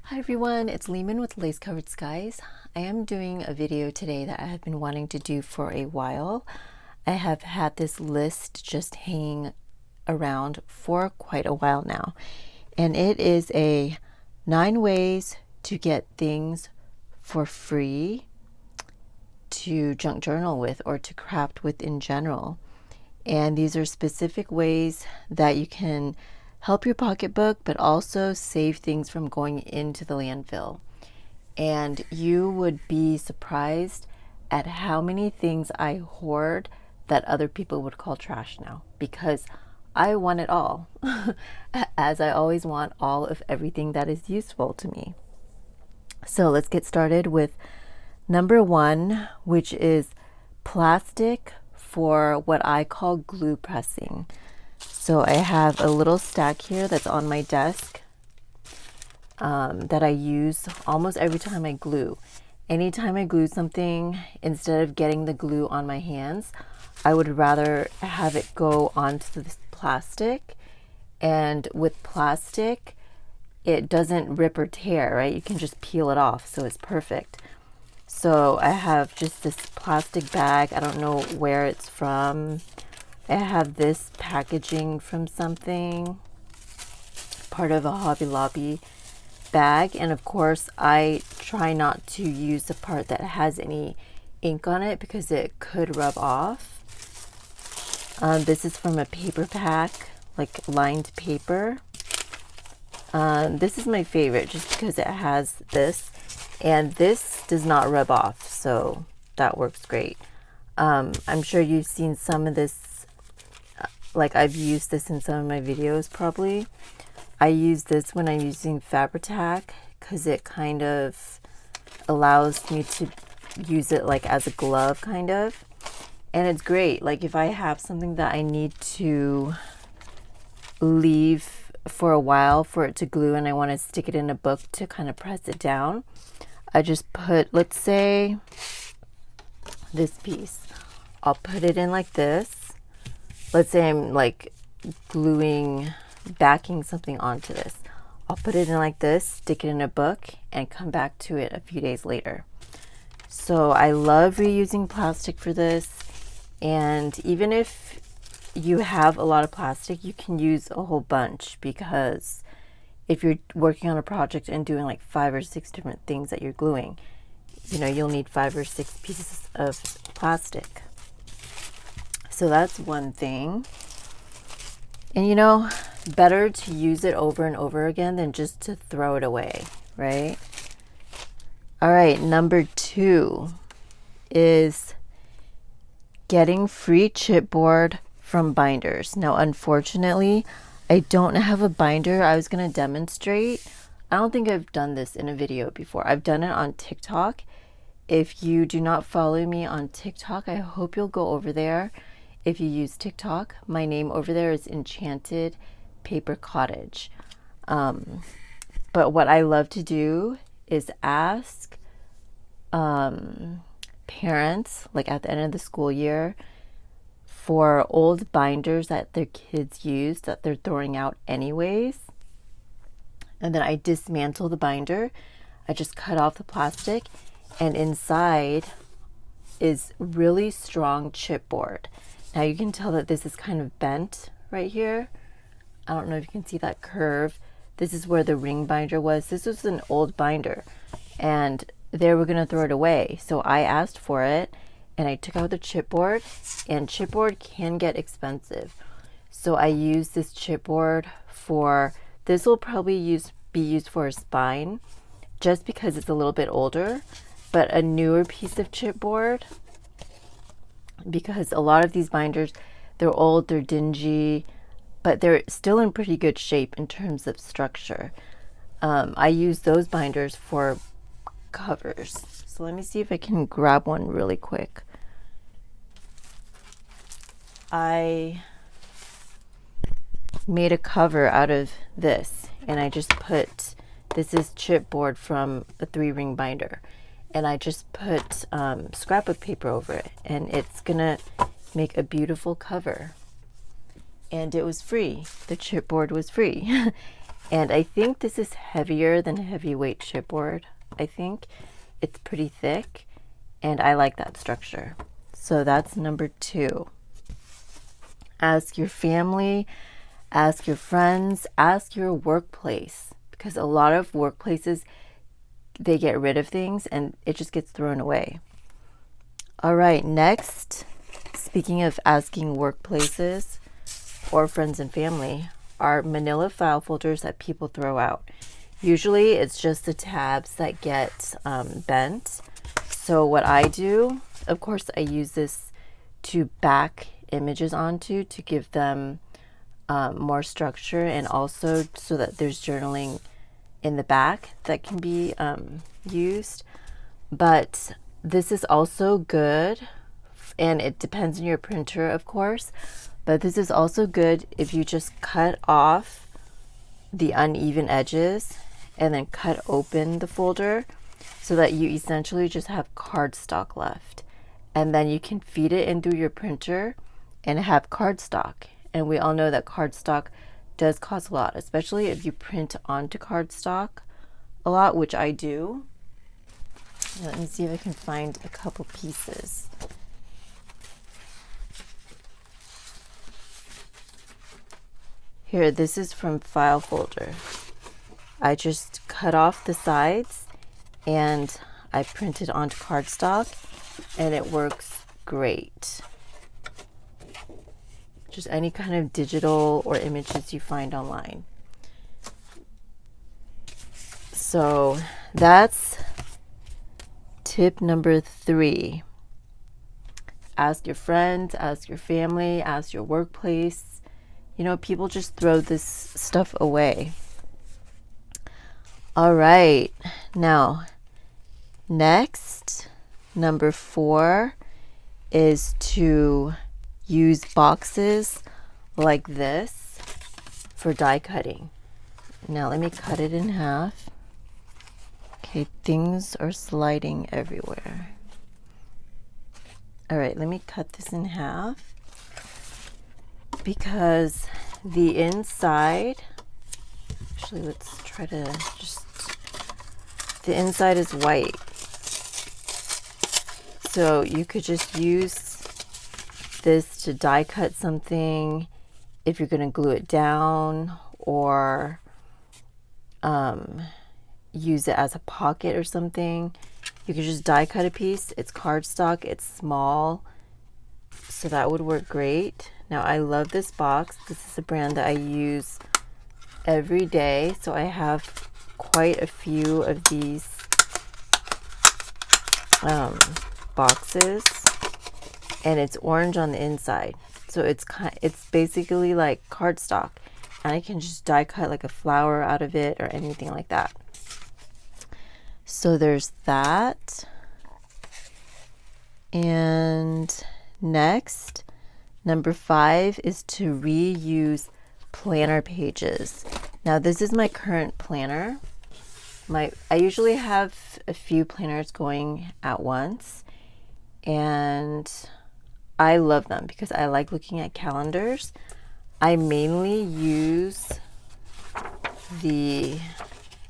Hi everyone, it's Lehman with Lace Covered Skies. I am doing a video today that I have been wanting to do for a while. I have had this list just hanging around for quite a while now, and it is a 9 ways to get things for free to junk journal with or to craft with in general. And these are specific ways that you can help your pocketbook, but also save things from going into the landfill. And you would be surprised at how many things I hoard that other people would call trash now, because I want it all, as I always want all of everything that is useful to me. So let's get started with number 1, which is plastic for what I call glue pressing. So I have a little stack here that's on my desk that I use almost every time I glue. Anytime I glue something, instead of getting the glue on my hands, I would rather have it go onto this plastic. And with plastic, it doesn't rip or tear, right? You can just peel it off, so it's perfect. So I have just this plastic bag. I don't know where it's from. I have this packaging from something, part of a Hobby Lobby bag. And of course, I try not to use the part that has any ink on it because it could rub off. This is from a paper pack, like lined paper. This is my favorite just because it has this, and this does not rub off, so that works great. I'm sure you've seen some of this, like I've used this in some of my videos probably. I use this when I'm using Fabri-Tac because it kind of allows me to use it like as a glove kind of. And it's great, like if I have something that I need to leave for a while for it to glue and I want to stick it in a book to kind of press it down, I just put, let's say this piece, I'll put it in like this. Let's say I'm like backing something onto this. I'll put it in like this, stick it in a book, and come back to it a few days later. So I love reusing plastic for this. And even if you have a lot of plastic, you can use a whole bunch, because if you're working on a project and doing like 5 or 6 different things that you're gluing, you know, you'll need 5 or 6 pieces of plastic. So that's one thing. And you know, better to use it over and over again than just to throw it away, right? All right, number 2 is getting free chipboard from binders. Now, unfortunately, I don't have a binder. I was going to demonstrate. I don't think I've done this in a video before. I've done it on TikTok. If you do not follow me on TikTok, I hope you'll go over there. If you use TikTok, my name over there is Enchanted Paper Cottage. But what I love to do is ask parents, like at the end of the school year, for old binders that their kids use that they're throwing out anyways. And then I dismantle the binder. I just cut off the plastic, and inside is really strong chipboard. Now you can tell that this is kind of bent right here. I don't know if you can see that curve. This is where the ring binder was. This was an old binder, and they were gonna throw it away. So I asked for it, and I took out the chipboard, and chipboard can get expensive. So I use this chipboard for, this will probably be used for a spine, just because it's a little bit older, but a newer piece of chipboard, because a lot of these binders, they're old, they're dingy, but they're still in pretty good shape in terms of structure. I use those binders for covers. So let me see if I can grab one really quick. I made a cover out of this, and I just put, this is chipboard from a 3-ring binder, and I just put scrapbook paper over it, and it's gonna make a beautiful cover. And it was free. The chipboard was free. And I think this is heavier than heavyweight chipboard. I think it's pretty thick, and I like that structure. So that's number 2. Ask your family, ask your friends, ask your workplace, because a lot of workplaces, they get rid of things and it just gets thrown away. All right, next, speaking of asking workplaces or friends and family, are manila file folders that people throw out. Usually it's just the tabs that get bent. So what I do, of course, I use this to back images onto to give them more structure, and also so that there's journaling in the back that can be used. But this is also good, and it depends on your printer, of course, but this is also good if you just cut off the uneven edges and then cut open the folder so that you essentially just have cardstock left, and then you can feed it in through your printer and have cardstock. And we all know that cardstock does cost a lot, especially if you print onto cardstock a lot, which I do. Let me see if I can find a couple pieces. Here, this is from File Folder. I just cut off the sides and I printed onto cardstock, and it works great. Just any kind of digital or images you find online. So that's tip number 3. Ask your friends, ask your family, ask your workplace. You know, people just throw this stuff away. All right, now next, number 4 is to use boxes like this for die cutting. Now let me cut it in half. Okay, things are sliding everywhere. All right, let me cut this in half because the inside, actually let's try to just, the inside is white. So you could just use this to die cut something if you're going to glue it down, or use it as a pocket or something. You could just die cut a piece. It's cardstock, it's small, so that would work great. Now I love this box. This is a brand that I use every day, so I have quite a few of these boxes, and it's orange on the inside, so it's basically like cardstock, and I can just die cut like a flower out of it or anything like that. So there's that. And next, number 5 is to reuse planner pages. Now this is my current planner. I usually have a few planners going at once, and I love them because I like looking at calendars. I mainly use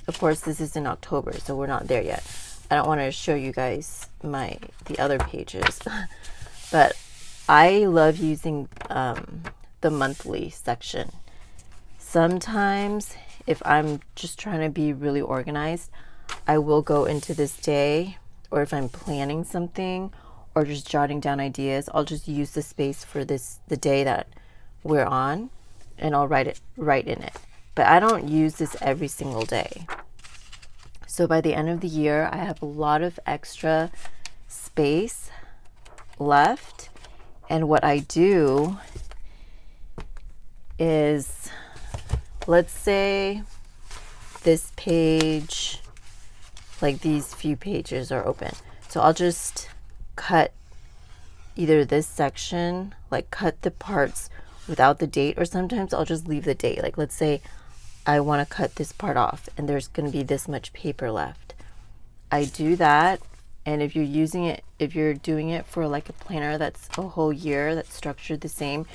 of course this is in October, so we're not there yet. I don't want to show you guys the other pages, but I love using the monthly section. Sometimes if I'm just trying to be really organized, I will go into this day, or if I'm planning something or just jotting down ideas, I'll just use the space for the day that we're on, and I'll write in it. But I don't use this every single day. So by the end of the year, I have a lot of extra space left, and what I do is, let's say this page, like these few pages are open, so I'll just cut either this section, like cut the parts without the date, or sometimes I'll just leave the date. Like let's say I want to cut this part off and there's going to be this much paper left. I do that, and if you're doing it for like a planner that's a whole year, that's structured the same,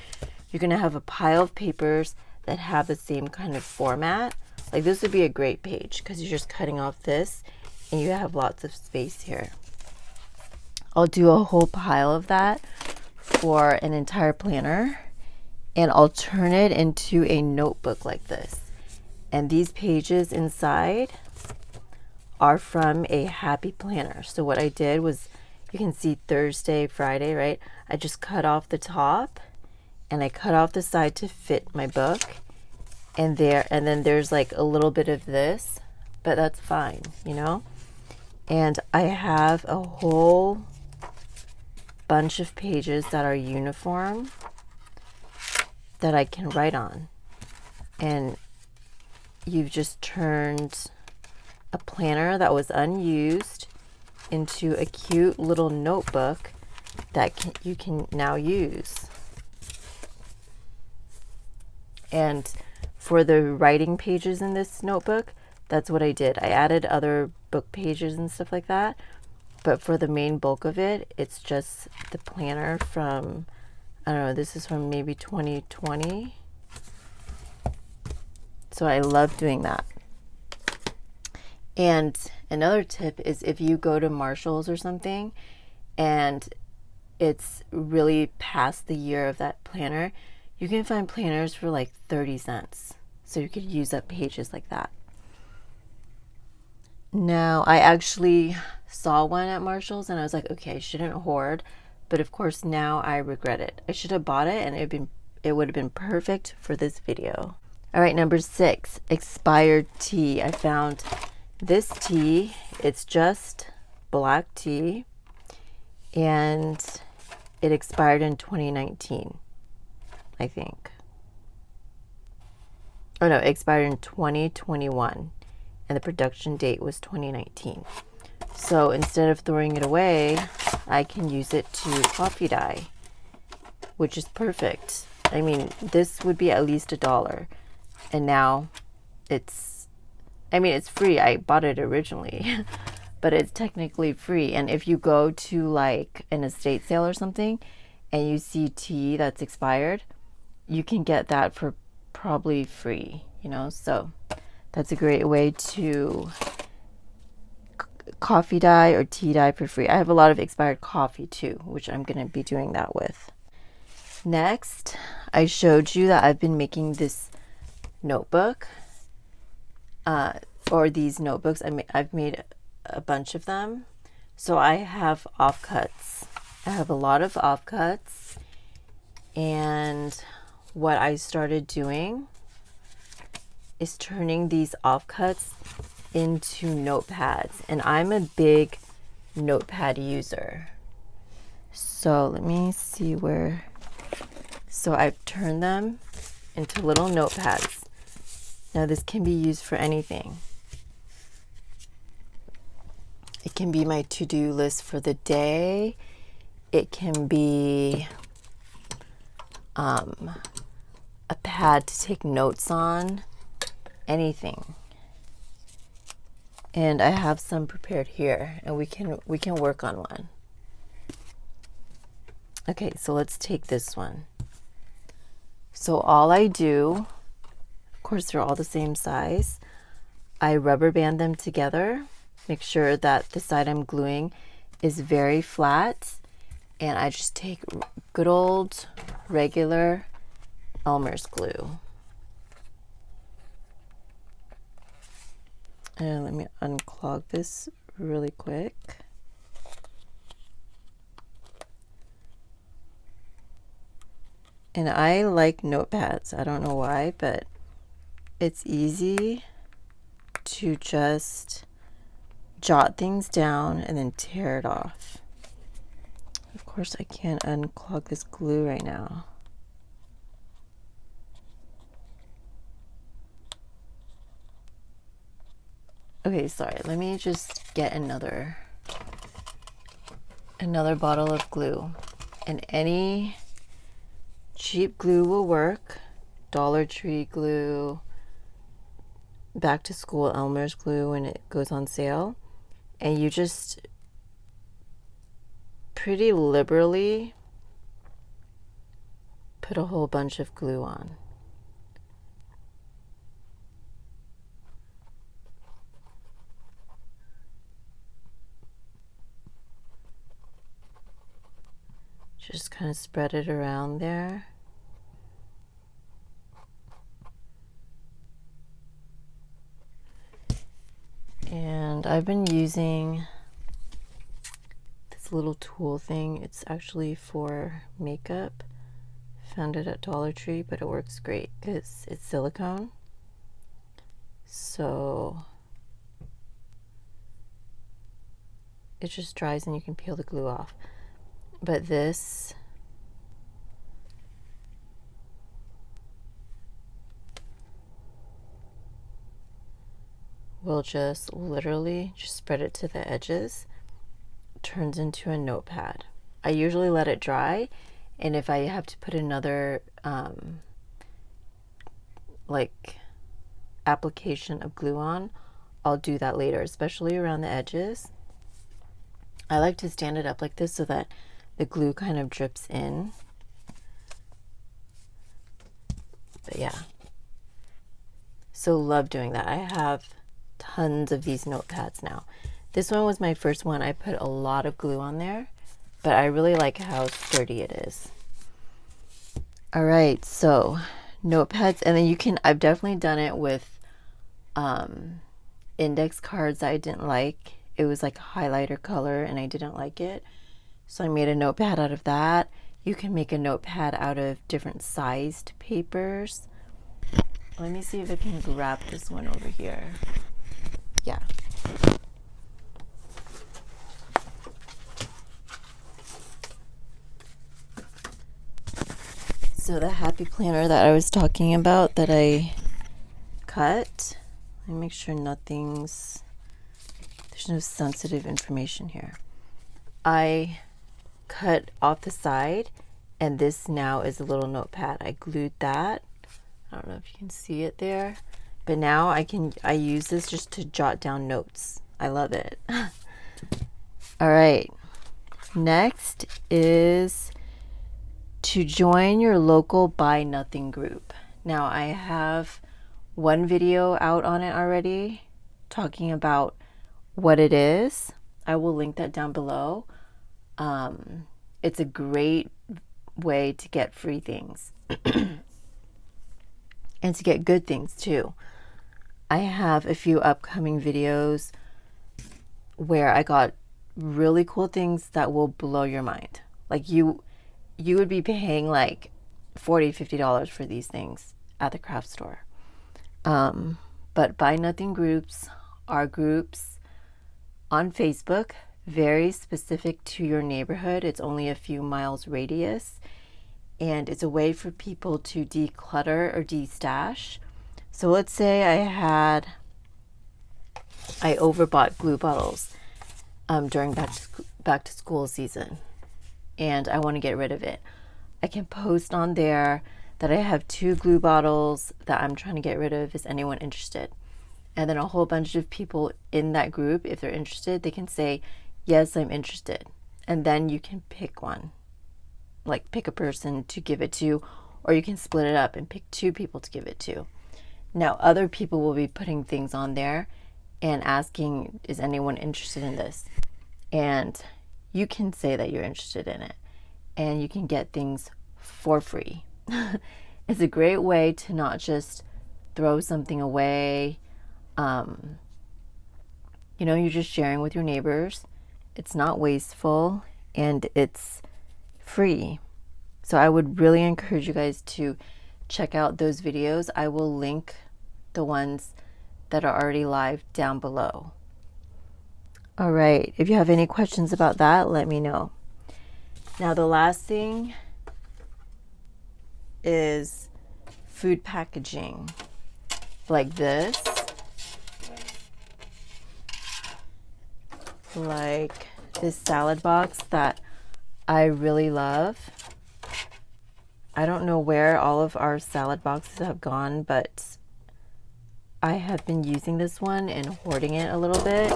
you're going to have a pile of papers that have the same kind of format, Like this would be a great page because you're just cutting off this and you have lots of space here. I'll do a whole pile of that for an entire planner, and I'll turn it into a notebook like this. And these pages inside are from a happy planner. So what I did was, you can see Thursday, Friday, right? I just cut off the top and I cut off the side to fit my book. And then there's like a little bit of this, but that's fine, you know? And I have a whole bunch of pages that are uniform that I can write on. And you've just turned a planner that was unused into a cute little notebook that you can now use. And for the writing pages in this notebook, that's what I did. I added other book pages and stuff like that, but for the main bulk of it, it's just the planner from, I don't know, this is from maybe 2020. So I love doing that. And another tip is if you go to Marshall's or something and it's really past the year of that planner, you can find planners for like 30 cents. So you could use up pages like that. Now, I actually saw one at Marshall's and I was like, okay, I shouldn't hoard. But of course, now I regret it. I should have bought it and it would have been perfect for this video. All right, number 6, expired tea. I found this tea. It's just black tea and it expired in 2019, I think. Oh no, it expired in 2021 and the production date was 2019. So instead of throwing it away, I can use it to coffee dye, which is perfect. I mean, this would be at least $1, and now it's free. I bought it originally, but it's technically free. And if you go to like an estate sale or something and you see tea that's expired, you can get that for probably free, you know? So that's a great way to coffee dye or tea dye for free. I have a lot of expired coffee too, which I'm going to be doing that with. Next, I showed you that I've been making this notebook, or these notebooks. I've made a bunch of them. So I have offcuts. I have a lot of offcuts, and what I started doing is turning these offcuts into notepads, and I'm a big notepad user. So let me see where. So I've turned them into little notepads. Now this can be used for anything. It can be my to-do list for the day. It can be a pad to take notes on, anything. And I have some prepared here, and we can work on one. Okay, so let's take this one. So all I do, of course they're all the same size, I rubber band them together, make sure that the side I'm gluing is very flat, and I just take good old regular Elmer's glue. And let me unclog this really quick. And I like notepads. I don't know why, but it's easy to just jot things down and then tear it off. Of course, I can't unclog this glue right now. Okay, sorry. Let me just get another bottle of glue. And any cheap glue will work. Dollar Tree glue, back to school Elmer's glue when it goes on sale. And you just pretty liberally put a whole bunch of glue on. Just kind of spread it around there. And I've been using this little tool thing. It's actually for makeup. Found it at Dollar Tree, but it works great because it's silicone. So it just dries and you can peel the glue off. But this will just literally just spread it to the edges. Turns into a notepad. I usually let it dry, and if I have to put another like application of glue on, I'll do that later, especially around the edges. I like to stand it up like this so that the glue kind of drips in. But yeah, so love doing that. I have tons of these notepads now. This one was my first one. I put a lot of glue on there, but I really like how sturdy it is. All right, so notepads, and then you can, I've definitely done it with index cards that I didn't like. It was like a highlighter color and I didn't like it. So I made a notepad out of that. You can make a notepad out of different sized papers. Let me see if I can grab this one over here. Yeah. So the happy planner that I was talking about that I cut, let me make sure there's no sensitive information here. I cut off the side, and this now is a little notepad. I glued that. I don't know if you can see it there, but now I use this just to jot down notes. I love it. All right, next is to join your local Buy Nothing group. Now I have one video out on it already talking about what it is. I will link that down below. It's a great way to get free things and to get good things too. I have a few upcoming videos where I got really cool things that will blow your mind. Like you would be paying like $40-50 for these things at the craft store. But Buy Nothing groups are groups on Facebook, very specific to your neighborhood. It's only a few miles radius, and it's a way for people to declutter or de-stash. So let's say I overbought glue bottles during back to school season, and I want to get rid of it. I can post on there that I have 2 glue bottles that I'm trying to get rid of. Is anyone interested? And then a whole bunch of people in that group, if they're interested, they can say, yes, I'm interested. And then you can pick one, like pick a person to give it to, or you can split it up and pick 2 people to give it to. Now, other people will be putting things on there and asking, is anyone interested in this? And you can say that you're interested in it, and you can get things for free. It's a great way to not just throw something away. You're just sharing with your neighbors. It's not wasteful, and it's free. So I would really encourage you guys to check out those videos. I will link the ones that are already live down below. All right, if you have any questions about that, let me know. Now the last thing is food packaging, like this, like this salad box that I really love. I don't know where all of our salad boxes have gone, but I have been using this one and hoarding it a little bit.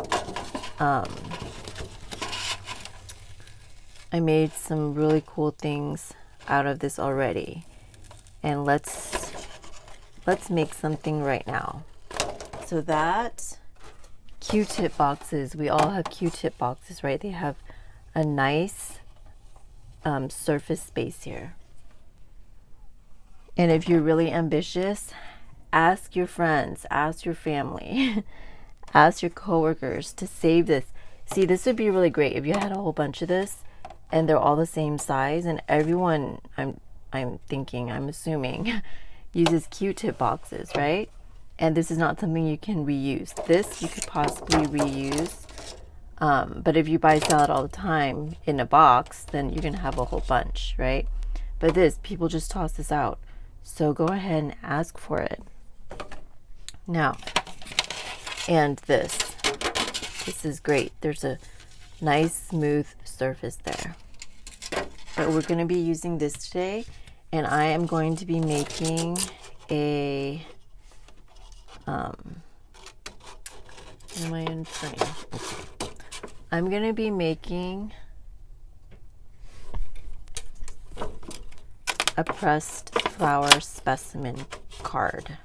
I made some really cool things out of this already, and let's make something right now. So that Q-tip boxes, we all have Q-tip boxes, right? They have a nice surface space here. And if you're really ambitious, ask your friends, ask your family, ask your coworkers to save this. See, this would be really great if you had a whole bunch of this and they're all the same size, and everyone, I'm assuming, uses Q-tip boxes, right? And this is not something you can reuse. This you could possibly reuse, but if you buy salad all the time in a box, then you're gonna have a whole bunch, right? But this, people just toss this out. So go ahead and ask for it. Now, and this is great. There's a nice smooth surface there. But we're going to be using this today, and I am going to be making a am I in frame? Okay. I'm going to be making a pressed flower specimen card.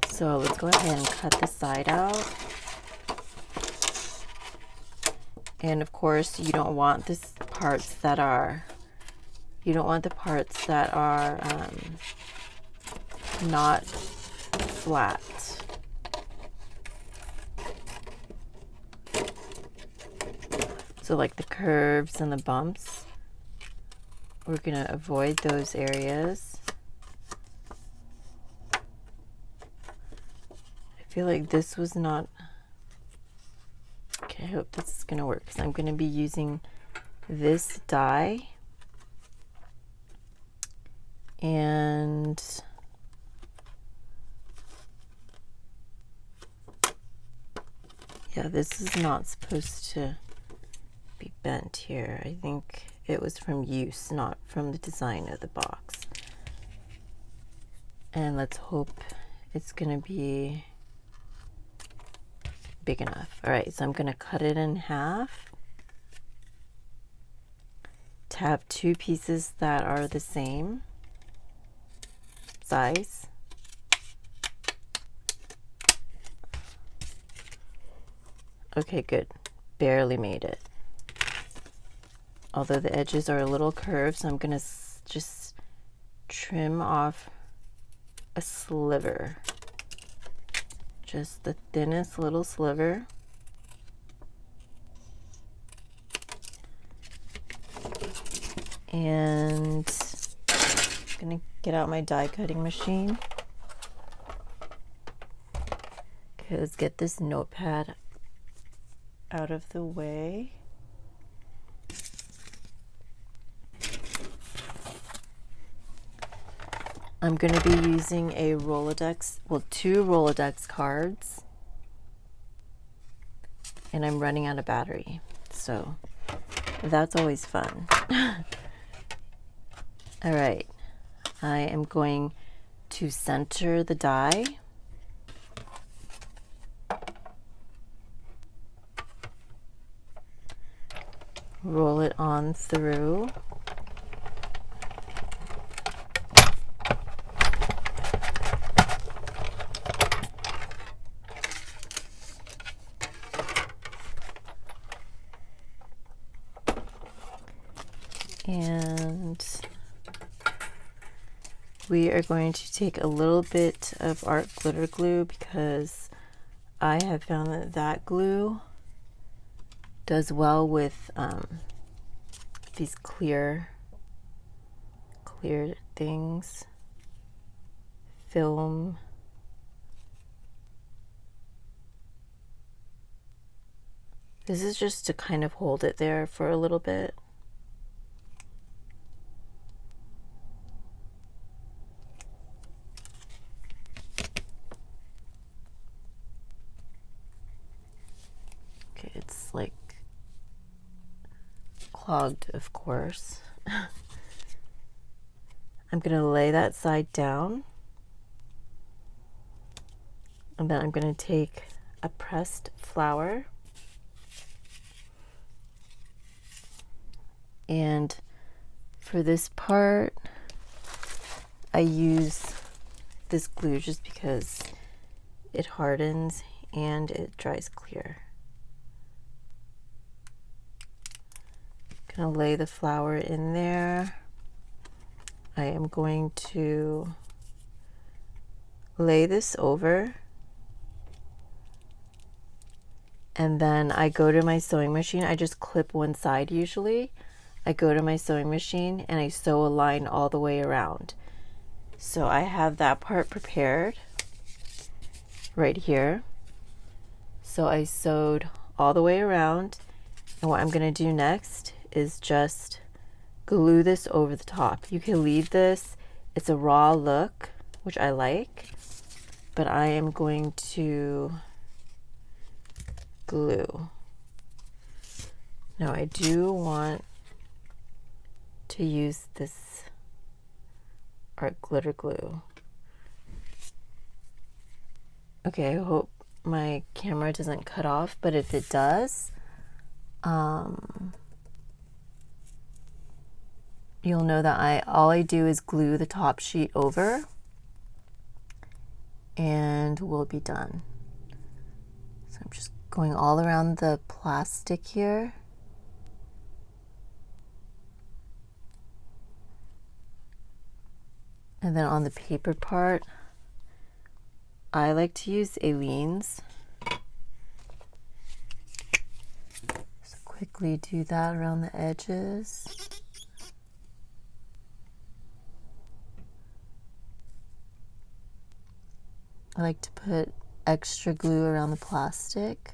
So let's go ahead and cut the side out. And of course, you don't want the parts that are not flat. So like the curves and the bumps, we're gonna avoid those areas. I feel like this was not, okay, I hope this is gonna work, because I'm gonna be using this die, and yeah, this is not supposed to be bent here. I think it was from use, not from the design of the box. And let's hope it's gonna be big enough. All right, so I'm gonna cut it in half to have two pieces that are the same size. Okay, good. Barely made it. Although the edges are a little curved, so I'm gonna just trim off a sliver. Just the thinnest little sliver. And I'm gonna get out my die cutting machine. Okay, let's get this notepad out of the way. I'm going to be using a Rolodex, well, 2 Rolodex cards, and I'm running out of battery, so that's always fun. All right, I am going to center the die. Roll it on through. And we are going to take a little bit of art glitter glue, because I have found that that glue does well with these clear things, film. This is just to kind of hold it there for a little bit. Okay, it's like clogged, of course. I'm going to lay that side down, and then I'm going to take a pressed flower, and for this part I use this glue just because it hardens and it dries clear. gonna lay the flower in there. I am going to lay this over, and then I go to my sewing machine. I just clip one side usually. I go to my sewing machine and I sew a line all the way around. So I have that part prepared right here. So I sewed all the way around, and what I'm going to do next is just glue this over the top. You can leave this, it's a raw look, which I like, but I am going to glue. Now I do want to use this art glitter glue. Okay, I hope my camera doesn't cut off, but if it does, you'll know that all I do is glue the top sheet over and we'll be done. So I'm just going all around the plastic here. And then on the paper part, I like to use Aleene's. So quickly do that around the edges. I like to put extra glue around the plastic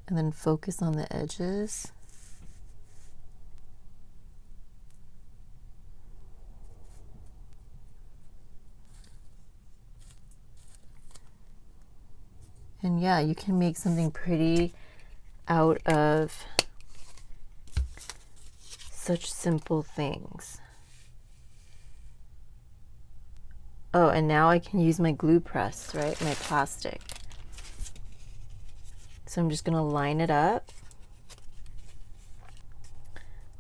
and then focus on the edges. And yeah, you can make something pretty out of such simple things. Oh, and now I can use my glue press, right? My plastic. So I'm just gonna line it up.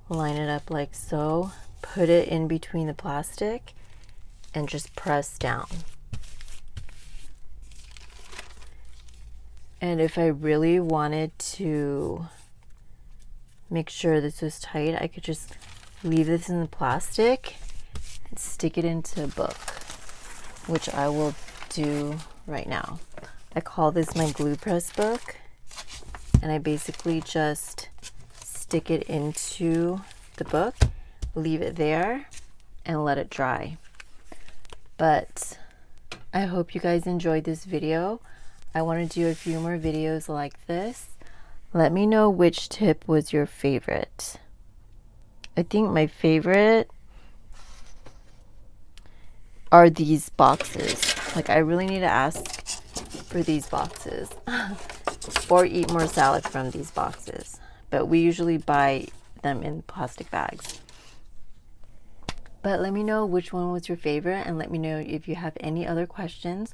Line it up like so. Put it in between the plastic and just press down. And if I really wanted to make sure this was tight, I could just leave this in the plastic and stick it into a book, which I will do right now. I call this my glue press book, and I basically just stick it into the book, leave it there, and let it dry. But I hope you guys enjoyed this video. I want to do a few more videos like this. Let me know which tip was your favorite. I think my favorite are these boxes. Like, I really need to ask for these boxes or eat more salad from these boxes. But we usually buy them in plastic bags. But let me know which one was your favorite, and let me know if you have any other questions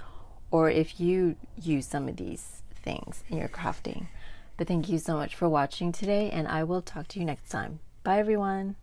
or if you use some of these things in your crafting. But thank you so much for watching today, and I will talk to you next time. Bye, everyone.